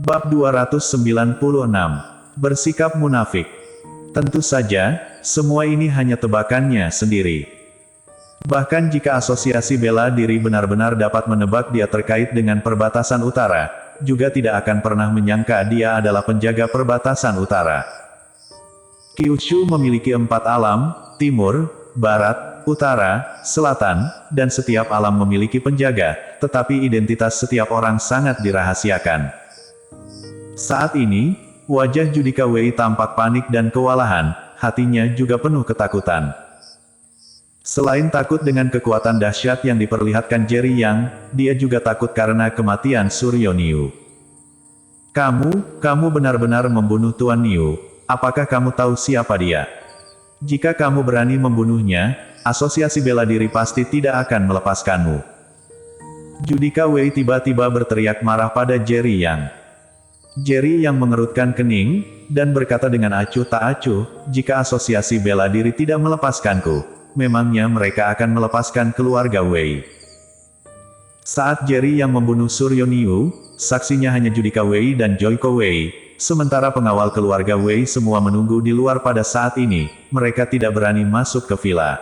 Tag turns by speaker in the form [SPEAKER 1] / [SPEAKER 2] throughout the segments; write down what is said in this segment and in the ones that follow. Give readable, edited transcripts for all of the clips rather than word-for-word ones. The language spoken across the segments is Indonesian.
[SPEAKER 1] Bab 296. Bersikap munafik. Tentu saja, semua ini hanya tebakannya sendiri. Bahkan jika asosiasi bela diri benar-benar dapat menebak dia terkait dengan perbatasan utara, juga tidak akan pernah menyangka dia adalah penjaga perbatasan utara. Kyushu memiliki 4 alam, timur, barat, utara, selatan, dan setiap alam memiliki penjaga, tetapi identitas setiap orang sangat dirahasiakan. Saat ini, wajah Judika Wei tampak panik dan kewalahan, hatinya juga penuh ketakutan. Selain takut dengan kekuatan dahsyat yang diperlihatkan Jerry Yang, dia juga takut karena kematian Suryo Niu. Kamu benar-benar membunuh Tuan Niu, apakah kamu tahu siapa dia? Jika kamu berani membunuhnya, asosiasi bela diri pasti tidak akan melepaskanmu. Judika Wei tiba-tiba berteriak marah pada Jerry Yang. Jerry Yang mengerutkan kening, dan berkata dengan acuh tak acuh, jika asosiasi bela diri tidak melepaskanku, memangnya mereka akan melepaskan keluarga Wei. Saat Jerry Yang membunuh Suryo Niu, saksinya hanya Judika Wei dan Joiko Wei, sementara pengawal keluarga Wei semua menunggu di luar pada saat ini, mereka tidak berani masuk ke villa.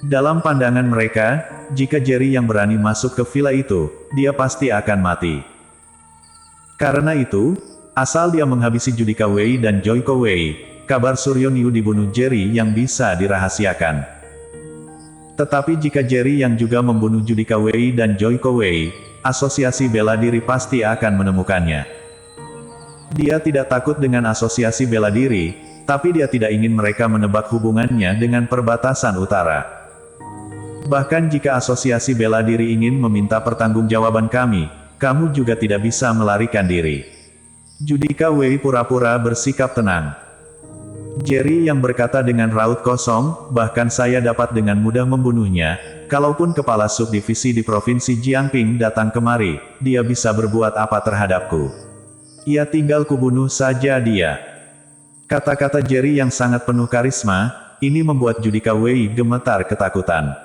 [SPEAKER 1] Dalam pandangan mereka, jika Jerry Yang berani masuk ke villa itu, dia pasti akan mati. Karena itu, asal dia menghabisi Judika Wei dan Joiko Wei, kabar Suryo Niu dibunuh Jerry Yang bisa dirahasiakan. Tetapi jika Jerry Yang juga membunuh Judika Wei dan Joiko Wei, asosiasi bela diri pasti akan menemukannya. Dia tidak takut dengan asosiasi bela diri, tapi dia tidak ingin mereka menebak hubungannya dengan perbatasan utara. Bahkan jika asosiasi bela diri ingin meminta pertanggungjawaban kami, kamu juga tidak bisa melarikan diri. Judika Wei pura-pura bersikap tenang. Jerry Yang berkata dengan raut kosong, bahkan saya dapat dengan mudah membunuhnya, kalaupun kepala subdivisi di provinsi Jiangping datang kemari, dia bisa berbuat apa terhadapku. Ia tinggal kubunuh saja dia. Kata-kata Jerry Yang sangat penuh karisma, ini membuat Judika Wei gemetar ketakutan.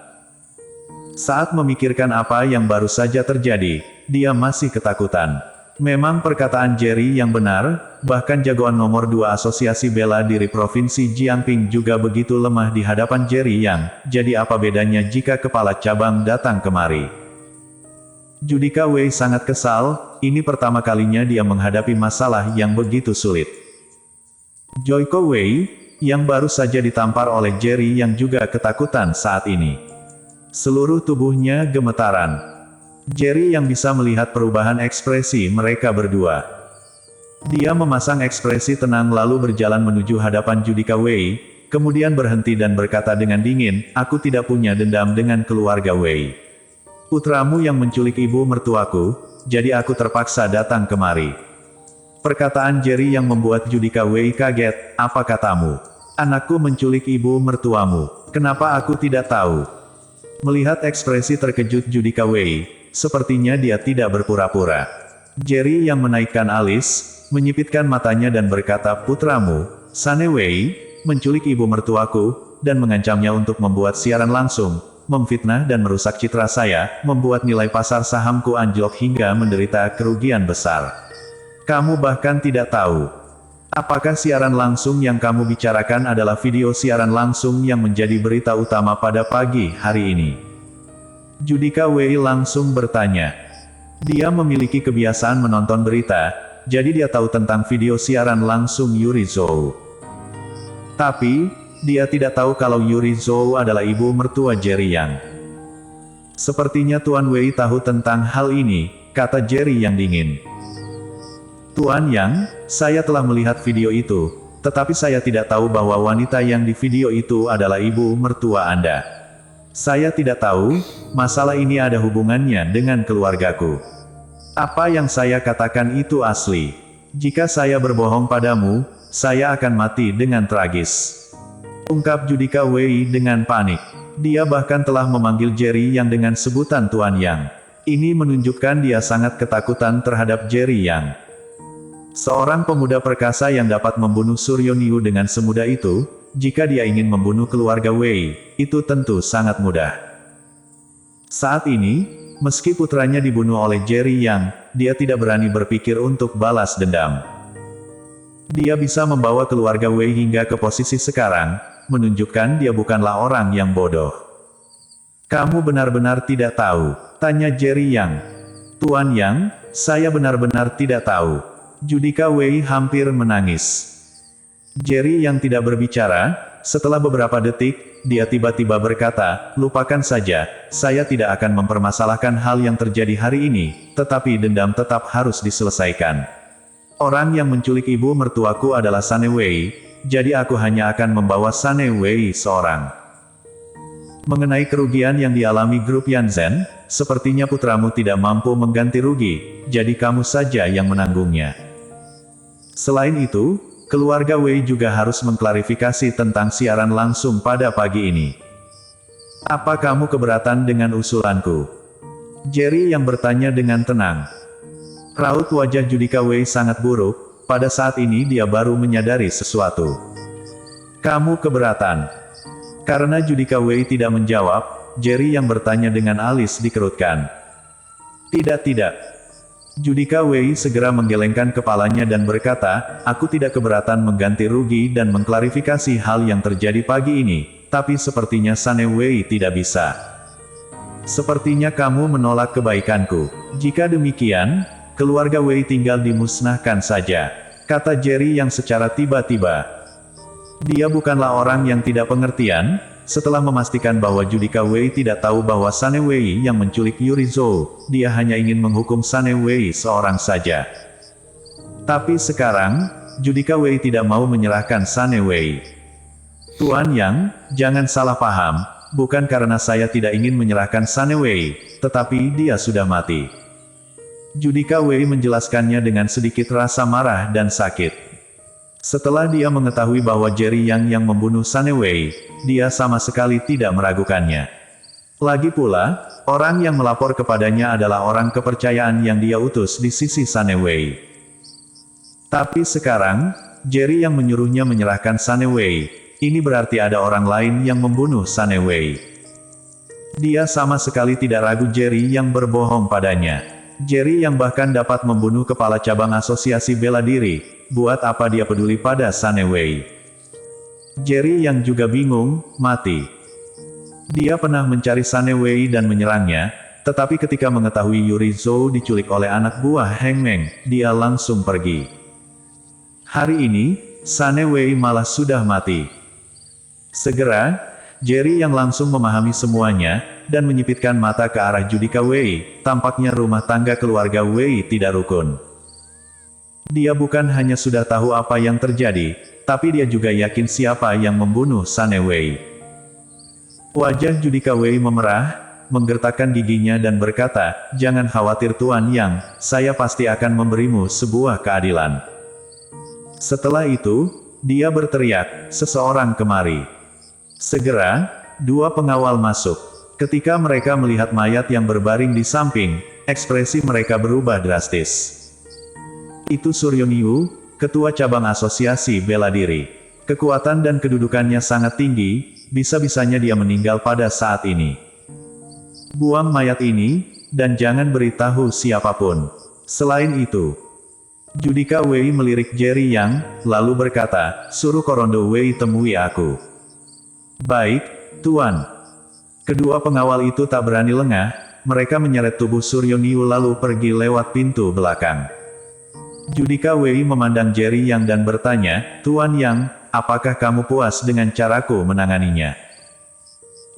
[SPEAKER 1] Saat memikirkan apa yang baru saja terjadi, dia masih ketakutan. Memang perkataan Jerry Yang benar, bahkan jagoan nomor 2 asosiasi bela diri provinsi Jiangping juga begitu lemah di hadapan Jerry Yang, jadi apa bedanya jika kepala cabang datang kemari? Judika Wei sangat kesal, ini pertama kalinya dia menghadapi masalah yang begitu sulit. Joiko Wei, yang baru saja ditampar oleh Jerry Yang juga ketakutan saat ini. Seluruh tubuhnya gemetaran. Jerry Yang bisa melihat perubahan ekspresi mereka berdua. Dia memasang ekspresi tenang lalu berjalan menuju hadapan Judika Wei, kemudian berhenti dan berkata dengan dingin, aku tidak punya dendam dengan keluarga Wei. Putramu yang menculik ibu mertuaku, jadi aku terpaksa datang kemari. Perkataan Jerry Yang membuat Judika Wei kaget, apa katamu? Anakku menculik ibu mertuamu, kenapa aku tidak tahu? Melihat ekspresi terkejut Judika Wei, sepertinya dia tidak berpura-pura. Jerry Yang menaikkan alis, menyipitkan matanya dan berkata, putramu, Sane Wei, menculik ibu mertuaku, dan mengancamnya untuk membuat siaran langsung, memfitnah dan merusak citra saya, membuat nilai pasar sahamku anjlok hingga menderita kerugian besar. Kamu bahkan tidak tahu. Apakah siaran langsung yang kamu bicarakan adalah video siaran langsung yang menjadi berita utama pada pagi hari ini? Judika Wei langsung bertanya. Dia memiliki kebiasaan menonton berita, jadi dia tahu tentang video siaran langsung Yuri Zhou. Tapi, dia tidak tahu kalau Yuri Zhou adalah ibu mertua Jerry Yang. Sepertinya Tuan Wei tahu tentang hal ini, kata Jerry Yang dingin. Tuan Yang, saya telah melihat video itu, tetapi saya tidak tahu bahwa wanita yang di video itu adalah ibu mertua Anda. Saya tidak tahu, masalah ini ada hubungannya dengan keluargaku. Apa yang saya katakan itu asli. Jika saya berbohong padamu, saya akan mati dengan tragis. Ungkap Judika Wei dengan panik. Dia bahkan telah memanggil Jerry Yang dengan sebutan Tuan Yang. Ini menunjukkan dia sangat ketakutan terhadap Jerry Yang. Seorang pemuda perkasa yang dapat membunuh Suryo Niu dengan semudah itu, jika dia ingin membunuh keluarga Wei, itu tentu sangat mudah. Saat ini, meski putranya dibunuh oleh Jerry Yang, dia tidak berani berpikir untuk balas dendam. Dia bisa membawa keluarga Wei hingga ke posisi sekarang, menunjukkan dia bukanlah orang yang bodoh. Kamu benar-benar tidak tahu, tanya Jerry Yang. Tuan Yang, saya benar-benar tidak tahu. Judika Wei hampir menangis. Jerry Yang tidak berbicara. Setelah beberapa detik, dia tiba-tiba berkata, lupakan saja, saya tidak akan mempermasalahkan hal yang terjadi hari ini, tetapi dendam tetap harus diselesaikan. Orang yang menculik ibu mertuaku adalah Sane Wei, jadi aku hanya akan membawa Sane Wei seorang. Mengenai kerugian yang dialami grup Yanzhen, sepertinya putramu tidak mampu mengganti rugi, jadi kamu saja yang menanggungnya. Selain itu, keluarga Wei juga harus mengklarifikasi tentang siaran langsung pada pagi ini. Apa kamu keberatan dengan usulanku? Jerry yang bertanya dengan tenang. Raut wajah Judika Wei sangat buruk, pada saat ini dia baru menyadari sesuatu. Kamu keberatan? Karena Judika Wei tidak menjawab, Jerry yang bertanya dengan alis dikerutkan. Tidak. Judika Wei segera menggelengkan kepalanya dan berkata, aku tidak keberatan mengganti rugi dan mengklarifikasi hal yang terjadi pagi ini, tapi sepertinya Sane Wei tidak bisa. Sepertinya kamu menolak kebaikanku. Jika demikian, keluarga Wei tinggal dimusnahkan saja, kata Jerry yang secara tiba-tiba. Dia bukanlah orang yang tidak pengertian. Setelah memastikan bahwa Judika Wei tidak tahu bahwa Sane Wei yang menculik Yuri Zhou, dia hanya ingin menghukum Sane Wei seorang saja. Tapi sekarang, Judika Wei tidak mau menyerahkan Sane Wei. Tuan Yang, jangan salah paham, bukan karena saya tidak ingin menyerahkan Sane Wei, tetapi dia sudah mati. Judika Wei menjelaskannya dengan sedikit rasa marah dan sakit. Setelah dia mengetahui bahwa Jerry yang membunuh Sane Wei, dia sama sekali tidak meragukannya. Lagi pula, orang yang melapor kepadanya adalah orang kepercayaan yang dia utus di sisi Sane Wei. Tapi sekarang, Jerry yang menyuruhnya menyerahkan Sane Wei, ini berarti ada orang lain yang membunuh Sane Wei. Dia sama sekali tidak ragu Jerry yang berbohong padanya. Jerry yang bahkan dapat membunuh kepala cabang asosiasi bela diri, buat apa dia peduli pada Sane Wei? Jerry yang juga bingung, mati. Dia pernah mencari Sane Wei dan menyerangnya, tetapi ketika mengetahui Yuri Zhou diculik oleh anak buah Heng Meng, dia langsung pergi. Hari ini, Sane Wei malah sudah mati. Segera, Jerry yang langsung memahami semuanya, dan menyipitkan mata ke arah Judika Wei, tampaknya rumah tangga keluarga Wei tidak rukun. Dia bukan hanya sudah tahu apa yang terjadi, tapi dia juga yakin siapa yang membunuh Sane Wei. Wajah Judika Wei memerah, menggertakkan giginya dan berkata, jangan khawatir Tuan Yang, saya pasti akan memberimu sebuah keadilan. Setelah itu, dia berteriak, seseorang kemari. Segera, dua pengawal masuk. Ketika mereka melihat mayat yang berbaring di samping, ekspresi mereka berubah drastis. Itu Suryoniu, ketua cabang asosiasi bela diri. Kekuatan dan kedudukannya sangat tinggi, bisa-bisanya dia meninggal pada saat ini. Buang mayat ini, dan jangan beritahu siapapun. Selain itu, Judika Wei melirik Jerry Yang, lalu berkata, suruh Korondo Wei temui aku. Baik, Tuan. Kedua pengawal itu tak berani lengah, mereka menyeret tubuh Suryoniu lalu pergi lewat pintu belakang. Judika Wei memandang Jerry Yang dan bertanya, Tuan Yang, apakah kamu puas dengan caraku menanganinya?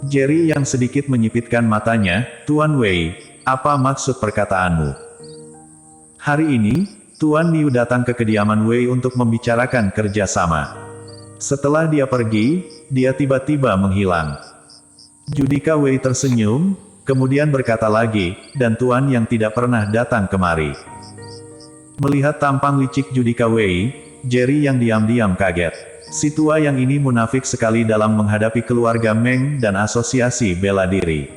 [SPEAKER 1] Jerry Yang sedikit menyipitkan matanya, Tuan Wei, apa maksud perkataanmu? Hari ini, Tuan Niu datang ke kediaman Wei untuk membicarakan kerjasama. Setelah dia pergi, dia tiba-tiba menghilang. Judika Wei tersenyum, kemudian berkata lagi, dan Tuan Yang tidak pernah datang kemari. Melihat tampang licik Judika Wei, Jerry Yang diam-diam kaget. Si tua yang ini munafik sekali dalam menghadapi keluarga Meng dan asosiasi bela diri.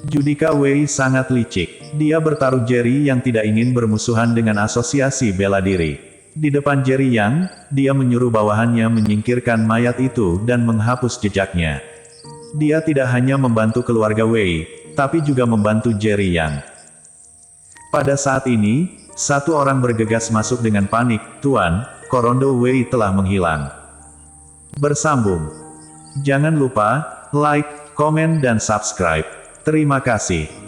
[SPEAKER 1] Judika Wei sangat licik. Dia bertaruh Jerry yang tidak ingin bermusuhan dengan asosiasi bela diri. Di depan Jerry Yang, dia menyuruh bawahannya menyingkirkan mayat itu dan menghapus jejaknya. Dia tidak hanya membantu keluarga Wei, tapi juga membantu Jerry Yang. Pada saat ini, satu orang bergegas masuk dengan panik, "Tuan, Korondo Wei telah menghilang." Bersambung. Jangan lupa, like, komen dan subscribe. Terima kasih.